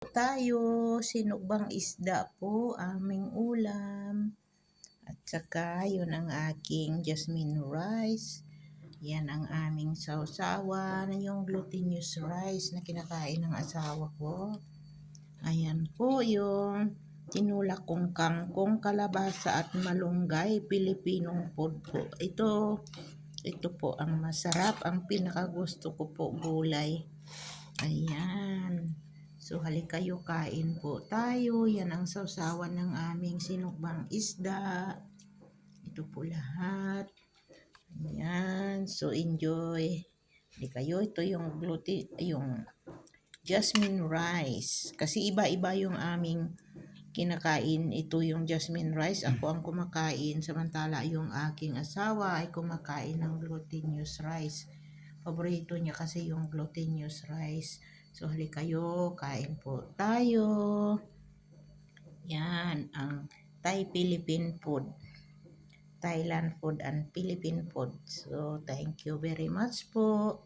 Tayo, sinugbang isda po aming ulam. At saka yun ang aking jasmine rice. Yan ang aming sausawan, yung glutinous rice na kinakain ng asawa ko. Ayan po yung tinulak kong kangkong, kalabasa at malunggay, Pilipinong food po. Ito po ang masarap, ang pinakagusto ko po gulay. Ayan. So, halika kayo, kain po tayo. Yan ang sausawan ng aming sinukbang isda. Ito po lahat. Ayan. So, enjoy. Halika kayo. Ito yung yung jasmine rice. Kasi iba-iba yung aming kinakain. Ito yung jasmine rice. Ako ang kumakain. Samantala yung aking asawa ay kumakain ng glutinous rice. Paborito niya kasi yung glutinous rice. So, halika kayo, kain po tayo. Yan, ang Thai Philippine food. Thailand food and Philippine food. So, thank you very much po.